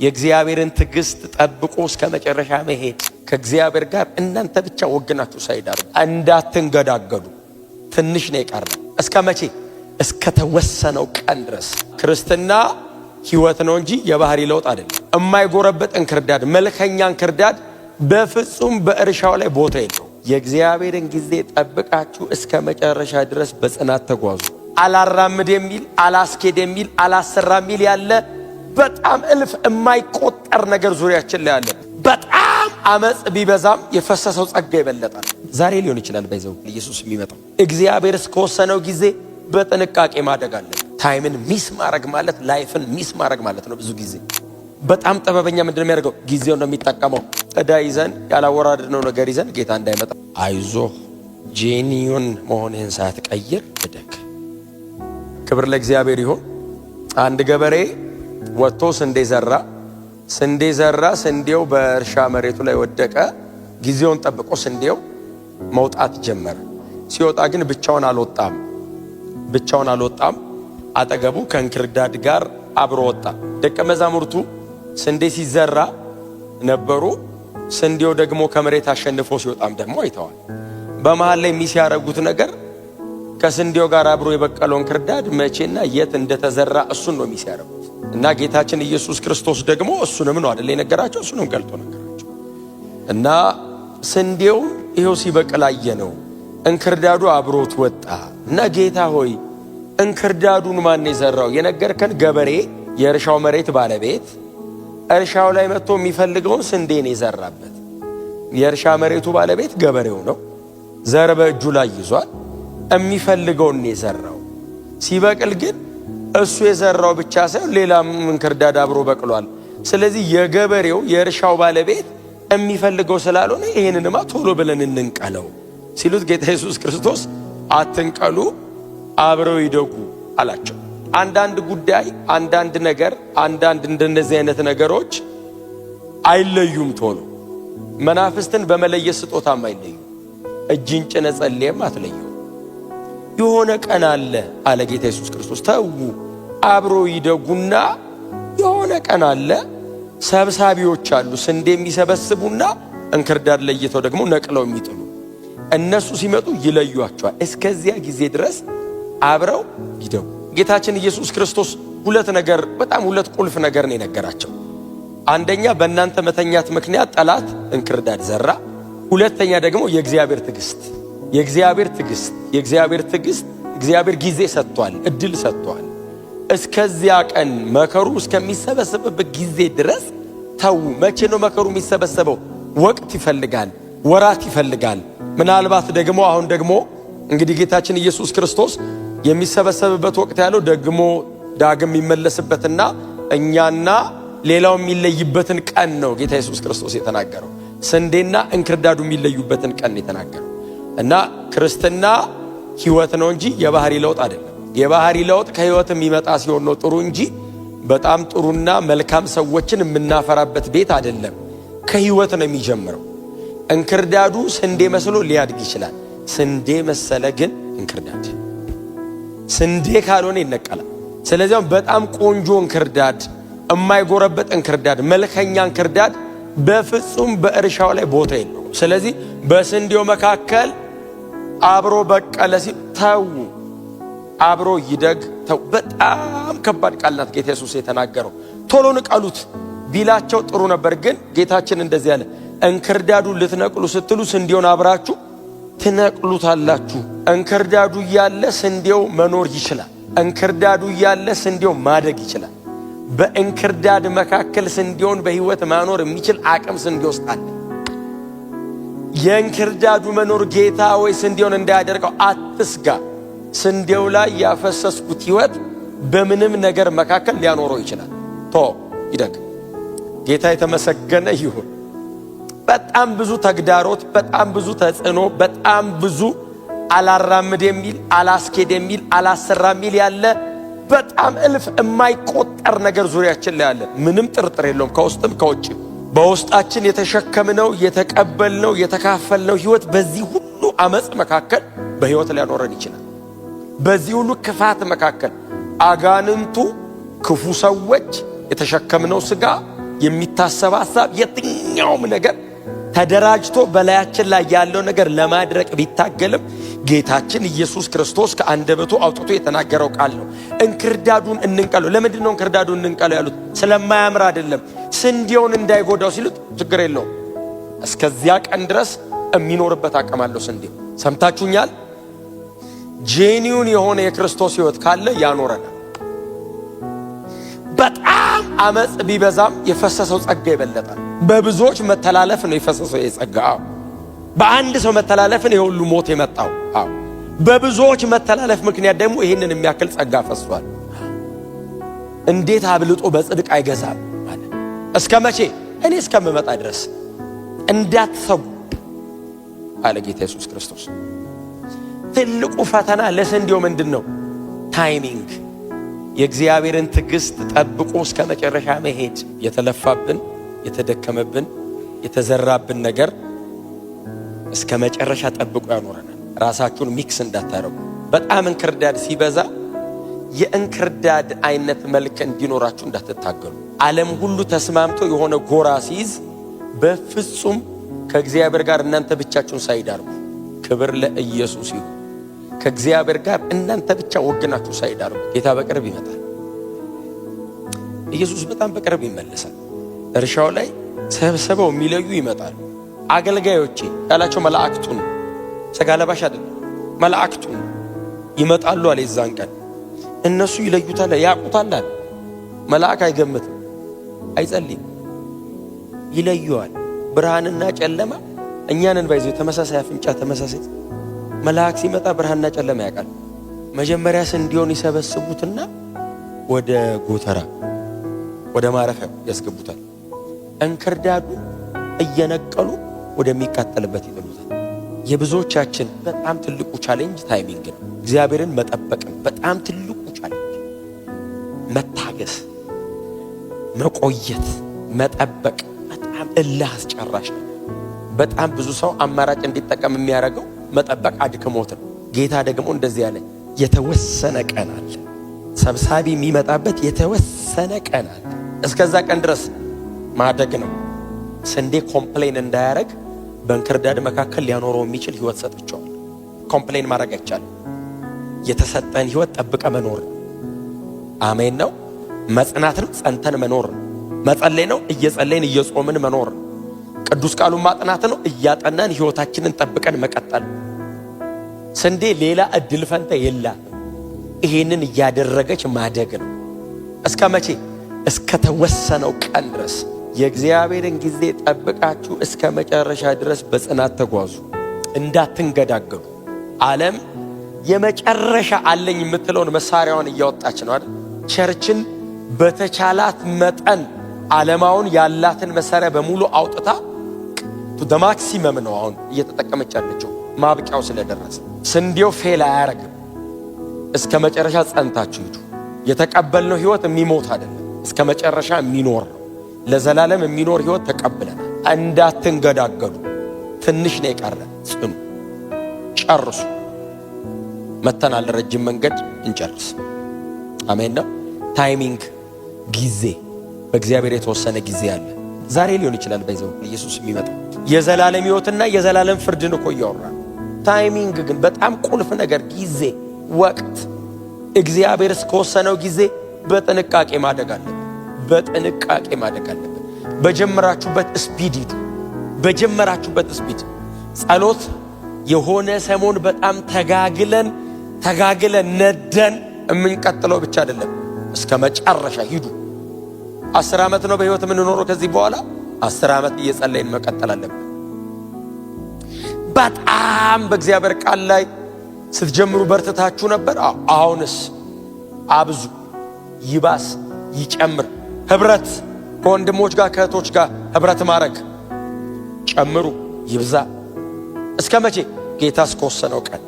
የእግዚአብሔርን ትዕግስት ጠብቆ እስከ መጨረሻ መሄድ ከእግዚአብሔር ጋር እናንተ ብቻ ወግናችሁ ሳይዳሩ እንዳትንገዳገዱ። ትንሽ ነው የቀረው። እስከ መቼ? እስከ ተወሰነው ቀን ድረስ። ክርስትና ሕይወት ነው እንጂ የባህሪ ለውጥ አይደለም። የማይጎረበጥ እንክርዳድ፣ መልከኛ እንክርዳድ በፍጹም በእርሻው ላይ ቦታ የለው። የእግዚአብሔርን ጊዜ ጠብቃችሁ እስከ መጨረሻ ድረስ በጽናት ተጓዙ። አላራምድ የሚል አላስኬድ የሚል አላሰራ የሚል ያለ በጣም እልፍ የማይቆጠር ነገር ዙሪያችን ላይ አለ። በጣም አመጽ ቢበዛም የፈሰሰው ጸጋ ይበለጣል። ዛሬ ሊሆን ይችላል በይዘው ኢየሱስ የሚመጣው። እግዚአብሔር እስከወሰነው ጊዜ በጥንቃቄ ማደግ አለ። ታይምን ሚስ ማድረግ ማለት ላይፍን ሚስ ማድረግ ማለት ነው። ብዙ ጊዜ በጣም ጥበበኛ ምንድነው የሚያደርገው? ጊዜው ነው የሚጠቀመው። ዕዳ ይዘን ያላወራድነው ነገር ይዘን ጌታ እንዳይመጣ አይዞህ ጄኒዮን መሆንህን ሳትቀይር እደግ። ክብር ለእግዚአብሔር ይሁን። አንድ ገበሬ ወጥቶ ስንዴ ዘራ። ስንዴው በእርሻ መሬቱ ላይ ወደቀ። ጊዜውን ጠብቆ ስንዴው መውጣት ጀመረ። ሲወጣ ግን ብቻውን አልወጣም። አጠገቡ ከእንክርዳድ ጋር አብሮ ወጣ። ደቀ መዛሙርቱ ስንዴ ሲዘራ ነበሩ። ስንዴው ደግሞ ከመሬት አሸንፎ ሲወጣም ደግሞ አይተዋል። በመሃል ላይ የሚያረጉት ነገር ከስንዴው ጋር አብሮ የበቀለው እንክርዳድ መቼና የት እንደተዘራ እሱን ነው የሚያረጉት። እና ጌታችን ኢየሱስ ክርስቶስ ደግሞ እሱንም ነው አይደል የነገራቸው፣ እሱንም ገልጦ ነገራቸው። እና ስንዴው ይሄው ሲበቅል አየነው፣ እንክርዳዱ አብሮት ወጣ። እና ጌታ ሆይ እንክርዳዱን ማን የዘራው? የነገርከን ገበሬ የእርሻው መሬት ባለቤት እርሻው ላይ መጥቶ የሚፈልገውን ስንዴን የዘራበት። የእርሻ መሬቱ ባለቤት ገበሬው ነው። ዘር በእጁ ላይ ይዟል። የሚፈልገውን የዘራው ሲበቅል ግን እሱ የዘራው ብቻ ሳይሆን ሌላም እንክርዳድ አብሮ በቅሏል። ስለዚህ የገበሬው የእርሻው ባለቤት የሚፈልገው ስላልሆነ ይሄንንማ ቶሎ ብለን እንንቀለው ሲሉት ጌታ ኢየሱስ ክርስቶስ አትንቀሉ፣ አብረው ይደጉ አላቸው። አንዳንድ ጉዳይ፣ አንዳንድ ነገር፣ አንዳንድ እንደነዚህ አይነት ነገሮች አይለዩም ቶሎ። መናፍስትን በመለየት ስጦታም አይለዩም። እጅን ጭነ ጸልየም አትለየው። የሆነ ቀን አለ ጌታ ኢየሱስ ክርስቶስ። ተዉ አብሮ ይደጉና የሆነ ቀን አለ። ሰብሳቢዎች አሉ፣ ስንዴ የሚሰበስቡና እንክርዳድ ለይተው ደግሞ ነቅለው የሚጥሉ። እነሱ ሲመጡ ይለዩአቸዋል። እስከዚያ ጊዜ ድረስ አብረው ይደጉ። ጌታችን ኢየሱስ ክርስቶስ ሁለት ቁልፍ ነገር ነው የነገራቸው። አንደኛ በእናንተ መተኛት ምክንያት ጠላት እንክርዳድ ዘራ። ሁለተኛ ደግሞ የእግዚአብሔር ትዕግስት እግዚአብሔር ጊዜ ሰጥቷል፣ እድል ሰጥቷል። እስከዚያ ቀን መከሩ እስከሚሰበሰብበት ጊዜ ድረስ ተው። መቼ ነው መከሩ የሚሰበሰበው? ወቅት ይፈልጋል፣ ወራት ይፈልጋል። ምናልባት ደግሞ አሁን ደግሞ እንግዲህ ጌታችን ኢየሱስ ክርስቶስ የሚሰበሰብበት ወቅት ያለው ደግሞ ዳግም የሚመለስበትና እኛና ሌላው የሚለይበትን ቀን ነው ጌታ ኢየሱስ ክርስቶስ የተናገረው። ስንዴና እንክርዳዱ የሚለዩበትን ቀን የተናገረው። እና ክርስትና ሕይወት ነው እንጂ የባህሪ ለውጥ አይደለም። የባህሪ ለውጥ ከሕይወት የሚመጣ ሲሆን ነው ጥሩ እንጂ በጣም ጥሩና መልካም ሰዎችን የምናፈራበት ቤት አይደለም። ከሕይወት ነው የሚጀምረው። እንክርዳዱ ስንዴ መስሎ ሊያድግ ይችላል። ስንዴ መሰለ ግን እንክርዳድ፣ ስንዴ ካልሆነ ይነቀላል። ስለዚህ በጣም ቆንጆ እንክርዳድ፣ የማይጎረበጥ እንክርዳድ፣ መልከኛ እንክርዳድ በፍጹም በእርሻው ላይ ቦታ የለው። ስለዚህ በስንዴው መካከል አብሮ በቀለ ሲል ተው፣ አብሮ ይደግ ተው። በጣም ከባድ ቃል ናት ጌታ ኢየሱስ የተናገረው። ቶሎ ንቀሉት ቢላቸው ጥሩ ነበር፣ ግን ጌታችን እንደዚህ ያለ እንክርዳዱን ልትነቅሉ ስትሉ ስንዴውን አብራችሁ ትነቅሉታላችሁ። እንክርዳዱ እያለ ስንዴው መኖር ይችላል። እንክርዳዱ እያለ ስንዴው ማደግ ይችላል። በእንክርዳድ መካከል ስንዴውን በሕይወት ማኖር የሚችል አቅም ስንዴ ውስጥ አለ። የእንክርዳዱ መኖር ጌታ ወይ ስንዴውን እንዳያደርገው አትስጋ። ስንዴው ላይ ያፈሰስኩት ሕይወት በምንም ነገር መካከል ሊያኖረው ይችላል። ይደግ። ጌታ የተመሰገነ ይሁን። በጣም ብዙ ተግዳሮት፣ በጣም ብዙ ተጽዕኖ፣ በጣም ብዙ አላራምድ የሚል አላስኬድ የሚል አላሰራ የሚል ያለ በጣም እልፍ የማይቆጠር ነገር ዙሪያችን ላይ አለ። ምንም ጥርጥር የለውም። ከውስጥም ከውጭም በውስጣችን የተሸከምነው የተቀበልነው የተካፈልነው ሕይወት በዚህ ሁሉ አመጽ መካከል በሕይወት ሊያኖረን ይችላል። በዚህ ሁሉ ክፋት መካከል አጋንንቱ፣ ክፉ ሰዎች፣ የተሸከምነው ሥጋ፣ የሚታሰብ ሐሳብ የትኛውም ነገር ተደራጅቶ በላያችን ላይ ያለው ነገር ለማድረቅ ቢታገልም ጌታችን ኢየሱስ ክርስቶስ ከአንደበቱ አውጥቶ የተናገረው ቃል ነው። እንክርዳዱን እንንቀለው። ለምንድን ነው እንክርዳዱን እንንቀለው ያሉት? ስለማያምር አይደለም፣ ስንዴውን እንዳይጎዳው ሲሉት ችግር የለውም እስከዚያ ቀን ድረስ የሚኖርበት አቅም አለው ስንዴው። ሰምታችሁኛል? ጄኒውን የሆነ የክርስቶስ ሕይወት ካለ ያኖረናል። በጣም አመጽ ቢበዛም የፈሰሰው ጸጋ ይበለጣል። በብዙዎች መተላለፍ ነው የፈሰሰው የጸጋ። በአንድ ሰው መተላለፍን የሁሉ ሞት የመጣው። በብዙዎች መተላለፍ ምክንያት ደግሞ ይህንን የሚያክል ጸጋ ፈሷል። እንዴት አብልጦ በጽድቅ አይገዛም ማለት እስከ መቼ? እኔ እስከምመጣ ድረስ እንዳትሰጉ አለ ጌታ ኢየሱስ ክርስቶስ። ትልቁ ፈተና ለስንዴው ምንድን ነው? ታይሚንግ። የእግዚአብሔርን ትዕግስት ጠብቆ እስከ መጨረሻ መሄድ። የተለፋብን፣ የተደከመብን፣ የተዘራብን ነገር እስከ መጨረሻ ጠብቆ ያኖረናል። ራሳችሁን ሚክስ እንዳታረጉ። በጣም እንክርዳድ ሲበዛ የእንክርዳድ አይነት መልክ እንዲኖራችሁ እንዳትታገሉ። ዓለም ሁሉ ተስማምቶ የሆነ ጎራ ሲይዝ በፍጹም ከእግዚአብሔር ጋር እናንተ ብቻችሁን ሳይዳርጉ፣ ክብር ለኢየሱስ ይሁን። ከእግዚአብሔር ጋር እናንተ ብቻ ወግናችሁ ሳይዳርጉ ጌታ በቅርብ ይመጣል። ኢየሱስ በጣም በቅርብ ይመለሳል። እርሻው ላይ ሰብስበው የሚለዩ ይመጣሉ። አገልጋዮቼ ያላቸው መላእክቱን፣ ሥጋ ለባሽ አይደለም፣ መላእክቱን ይመጣሉ አለ። የዛን ቀን እነሱ ይለዩታል፣ ያውቁታል አለ። መልአክ አይገምትም፣ አይጸልይም፣ ይለዩዋል። ብርሃንና ጨለማ እኛንን ባይዘው ተመሳሳይ አፍንጫ ተመሳሳይ። መልአክ ሲመጣ ብርሃንና ጨለማ ያውቃል። መጀመሪያ ስንዴውን ይሰበስቡትና ወደ ጎተራ ወደ ማረፊያ ያስገቡታል። እንክርዳዱ እየነቀሉ ወደሚቃጠልበት ይጥሉታል። የብዙዎቻችን በጣም ትልቁ ቻሌንጅ ታይሚንግ ነው። እግዚአብሔርን መጠበቅም በጣም ትልቁ ቻሌንጅ፣ መታገስ፣ መቆየት፣ መጠበቅ በጣም እልህ አስጨራሽ ነው። በጣም ብዙ ሰው አማራጭ እንዲጠቀም የሚያደርገው መጠበቅ አድክሞት ነው። ጌታ ደግሞ እንደዚህ ያለ የተወሰነ ቀን አለ። ሰብሳቢ የሚመጣበት የተወሰነ ቀን አለ። እስከዛ ቀን ድረስ ማደግ ነው። ስንዴ ኮምፕሌን እንዳያረግ በእንክርዳድ መካከል ሊያኖረው የሚችል ህይወት ሰጥቼዋል። ኮምፕሌን ማድረግ አይቻልም። የተሰጠን ህይወት ጠብቀ መኖር አሜን ነው። መጽናት ነው፣ ጸንተን መኖር ነው። መጸለይ ነው፣ እየጸለይን እየጾምን መኖር ነው። ቅዱስ ቃሉን ማጥናት ነው፣ እያጠናን ህይወታችንን ጠብቀን መቀጠል። ስንዴ ሌላ እድል ፈንታ የላት። ይሄንን እያደረገች ማደግ ነው። እስከ መቼ? እስከ ተወሰነው ቀን ድረስ የእግዚአብሔርን ጊዜ ጠብቃችሁ እስከ መጨረሻ ድረስ በጽናት ተጓዙ፣ እንዳትንገዳገዱ። ዓለም የመጨረሻ አለኝ የምትለውን መሳሪያዋን እያወጣች ነው አይደል? ቸርችን በተቻላት መጠን ዓለማውን ያላትን መሳሪያ በሙሉ አውጥታ ቱ ማክሲመም ነው አሁን እየተጠቀመች ያለችው፣ ማብቂያው ስለደረሰ። ስንዴው ፌል አያረግም። እስከ መጨረሻ ጸንታችሁ ሂዱ። የተቀበልነው ህይወት የሚሞት አይደለም፣ እስከ መጨረሻ የሚኖር ነው። ለዘላለም የሚኖር ህይወት ተቀብለናል። እንዳትንገዳገዱ። ትንሽ ነው የቀረ፣ ጽኑ፣ ጨርሱ። መተናል፣ ረጅም መንገድ እንጨርስ። አሜን ነው። ታይሚንግ፣ ጊዜ፣ በእግዚአብሔር የተወሰነ ጊዜ አለ። ዛሬ ሊሆን ይችላል በይዘው ኢየሱስ የሚመጣ የዘላለም ህይወትና የዘላለም ፍርድን እኮ እያወራን። ታይሚንግ ግን በጣም ቁልፍ ነገር፣ ጊዜ፣ ወቅት። እግዚአብሔር እስከወሰነው ጊዜ በጥንቃቄ ማደግ አለበት። በጥንቃቄ ማደግ አለበት። በጀመራችሁበት ስፒድ ሂዱ። በጀመራችሁበት ስፒድ። ጸሎት የሆነ ሰሞን በጣም ተጋግለን ነደን የምንቀጥለው ብቻ አይደለም፣ እስከ መጨረሻ ሂዱ። 10 ዓመት ነው በህይወት የምንኖረው። ከዚህ በኋላ 10 ዓመት እየጸለይን መቀጠል አለብን። በጣም በእግዚአብሔር ቃል ላይ ስትጀምሩ በርትታችሁ ነበር። አሁንስ አብዙ፣ ይባስ፣ ይጨምር። ህብረት ከወንድሞች ጋር ከእህቶች ጋር ህብረት ማድረግ ጨምሩ፣ ይብዛ። እስከ መቼ? ጌታ እስከወሰነው ቀን።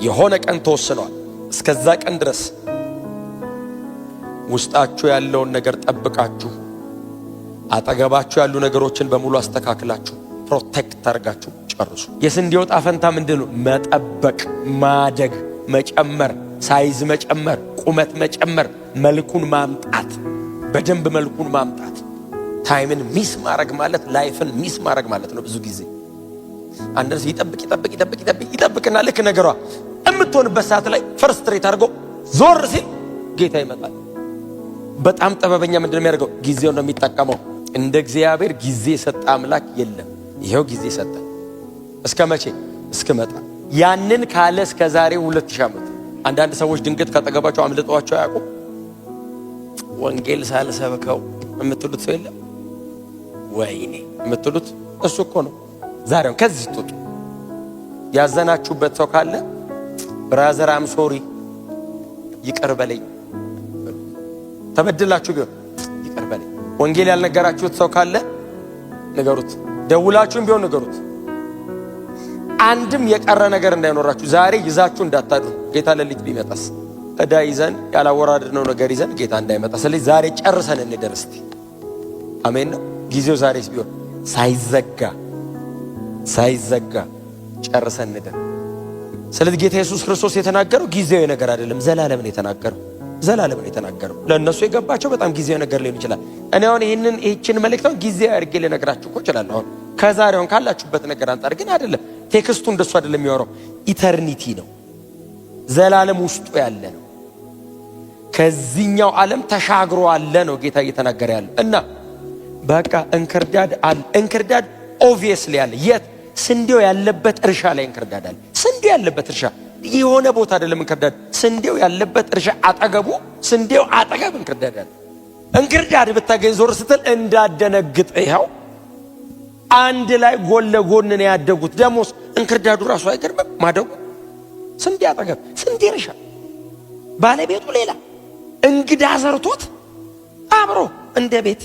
የሆነ ቀን ተወስኗል። እስከዛ ቀን ድረስ ውስጣችሁ ያለውን ነገር ጠብቃችሁ፣ አጠገባችሁ ያሉ ነገሮችን በሙሉ አስተካክላችሁ ፕሮቴክት አድርጋችሁ ጨርሱ። የስንዴው ዕጣ ፈንታ ምንድን ነው? መጠበቅ፣ ማደግ፣ መጨመር፣ ሳይዝ መጨመር፣ ቁመት መጨመር፣ መልኩን ማምጣት፣ በደንብ መልኩን ማምጣት። ታይምን ሚስ ማድረግ ማለት ላይፍን ሚስ ማድረግ ማለት ነው። ብዙ ጊዜ አንድ ሰው ይጠብቅና ልክ ነገሯ የምትሆንበት ሰዓት ላይ ፍርስትሬት አድርጎ ዞር ሲል ጌታ ይመጣል። በጣም ጥበበኛ ምንድነው የሚያደርገው? ጊዜው ነው የሚጠቀመው። እንደ እግዚአብሔር ጊዜ የሰጠ አምላክ የለም። ይሄው ጊዜ ሰጠ። እስከ መቼ? እስክመጣ። ያንን ካለ እስከ ዛሬ 2000 ዓመት። አንዳንድ ሰዎች ድንገት ካጠገባቸው አምልጠዋቸው ያውቁ ወንጌል ሳልሰብከው የምትሉት ሰው የለም? ወይኔ የምትሉት እሱ እኮ ነው። ዛሬው ከዚህ ትወጡ ያዘናችሁበት ሰው ካለ ብራዘር አም ሶሪ ይቅር በለኝ። ተበድላችሁ ቢሆን ይቅር በለኝ። ወንጌል ያልነገራችሁት ሰው ካለ ንገሩት። ደውላችሁም ቢሆን ንገሩት። አንድም የቀረ ነገር እንዳይኖራችሁ ዛሬ ይዛችሁ እንዳታድሩ። ጌታ ለሊት ቢመጣስ እዳ ይዘን ያላወራድነው ነገር ይዘን ጌታ እንዳይመጣ። ስለዚህ ዛሬ ጨርሰን እንደርስ። አሜን ነው። ጊዜው ዛሬስ ቢሆን ሳይዘጋ ጨርሰን እንደር። ስለዚህ ጌታ ኢየሱስ ክርስቶስ የተናገረው ጊዜያዊ ነገር አይደለም፣ ዘላለም ነው የተናገረው። ዘላለም ነው የተናገረው። ለእነሱ የገባቸው በጣም ጊዜያዊ ነገር ሊሆን ይችላል። እኔ አሁን ይህችን መልእክት ጊዜያዊ አድርጌ ልነግራችሁ እኮ እችላለሁ። አሁን ከዛሬውን ካላችሁበት ነገር አንጻር ግን አይደለም። ቴክስቱ እንደሱ አይደለም የሚያወራው። ኢተርኒቲ ነው፣ ዘላለም ውስጡ ያለ ነው። ከዚህኛው ዓለም ተሻግሮ አለ ነው ጌታ እየተናገረ ያለው። እና በቃ እንክርዳድ አለ። እንክርዳድ ኦብቪየስሊ አለ። የት? ስንዴው ያለበት እርሻ ላይ እንክርዳድ አለ። ስንዴው ያለበት እርሻ የሆነ ቦታ አይደለም እንክርዳድ። ስንዴው ያለበት እርሻ አጠገቡ፣ ስንዴው አጠገብ እንክርዳድ አለ። እንክርዳድ ብታገኝ ዞር ስትል እንዳደነግጥ፣ ይኸው አንድ ላይ ጎን ለጎን ነው ያደጉት። ደሞስ እንክርዳዱ ራሱ አይገርምም ማደጉ? ስንዴ አጠገብ ስንዴ እርሻ፣ ባለቤቱ ሌላ እንግዳ ዘርቶት አብሮ እንደ ቤት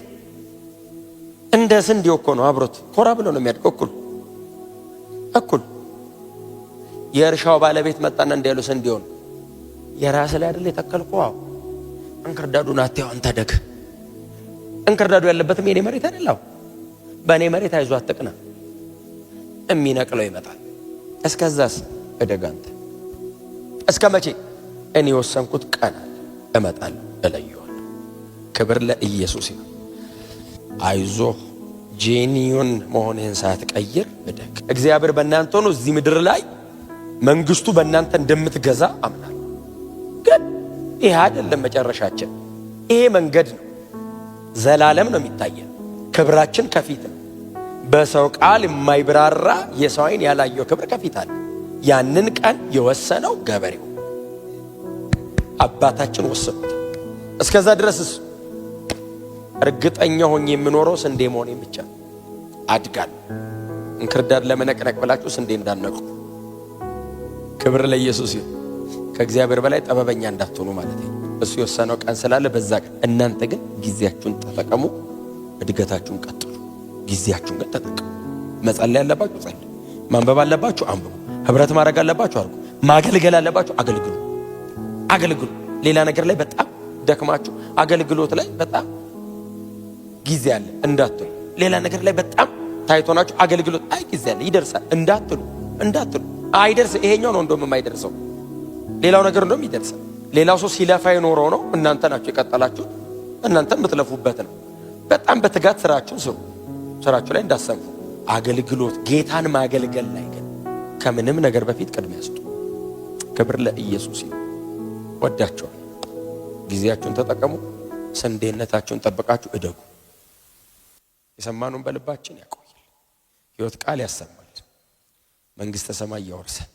እንደ ስንዴው እኮ ነው አብሮት ኮራ ብሎ ነው የሚያድገው። እኩል የእርሻው ባለቤት መጣና እንዲያለው ስንዴውን የራስ ላይ አይደል የተከልከው? አዎ እንክርዳዱን አትያው አንተ ደግ። እንክርዳዱ ያለበትም የኔ መሬት አይደለም። በእኔ መሬት አይዞህ አትቅና፣ የሚነቅለው ይመጣል። እስከዛስ እደግ አንተ። እስከ መቼ? እኔ የወሰንኩት ቀን እመጣለሁ፣ እለየዋለሁ። ክብር ለኢየሱስ ይሁን። አይዞህ ጄኒዮን መሆንህን ሳትቀይር እደግ። እግዚአብሔር በእናንተ ሆኖ እዚህ ምድር ላይ መንግስቱ በእናንተ እንደምትገዛ አምናለሁ። ግን ይሄ አይደለም መጨረሻችን። ይሄ መንገድ ነው፣ ዘላለም ነው የሚታየን። ክብራችን ከፊት ነው። በሰው ቃል የማይብራራ የሰው ዓይን ያላየው ክብር ከፊት አለ። ያንን ቀን የወሰነው ገበሬው አባታችን ወሰኑት። እስከዛ ድረስስ እርግጠኛ ሆኜ የምኖረው ስንዴ መሆኔን ብቻ አድጋለሁ። እንክርዳድ ለመነቅነቅ ብላችሁ ስንዴ እንዳነቁ። ክብር ለኢየሱስ ይሁን። ከእግዚአብሔር በላይ ጠበበኛ እንዳትሆኑ ማለት ነው። እሱ የወሰነው ቀን ስላለ በዛ ቀን እናንተ ግን ጊዜያችሁን ተጠቀሙ፣ እድገታችሁን ቀጥሉ። ጊዜያችሁን ግን ተጠቀሙ። መጸለይ ያለባችሁ ጸልዩ፣ ማንበብ አለባችሁ አንብቡ፣ ህብረት ማድረግ አለባችሁ አድርጉ፣ ማገልገል አለባችሁ አገልግሉ። ሌላ ነገር ላይ በጣም ደክማችሁ አገልግሎት ላይ በጣም ጊዜ አለ እንዳትሉ። ሌላ ነገር ላይ በጣም ታይቶናችሁ አገልግሎት አይ ጊዜ አለ ይደርሳል እንዳትሉ አይደርስ። ይሄኛው ነው እንደውም የማይደርሰው፣ ሌላው ነገር እንደውም ይደርሳል። ሌላው ሰው ሲለፋ የኖረው ነው፣ እናንተ ናችሁ የቀጠላችሁ፣ እናንተ የምትለፉበት ነው። በጣም በትጋት ስራችሁ ስሩ፣ ስራችሁ ላይ እንዳሰንፉ። አገልግሎት ጌታን ማገልገል ላይ ግን ከምንም ነገር በፊት ቅድሚያ ስጡ። ክብር ለኢየሱስ ይሁን። ወዳችኋል። ጊዜያችሁን ተጠቀሙ። ስንዴነታችሁን ጠብቃችሁ እደጉ። የሰማኑን በልባችን ያቆያል። ሕይወት ቃል ያሰማል። መንግሥተ ሰማይ ያወርሰን።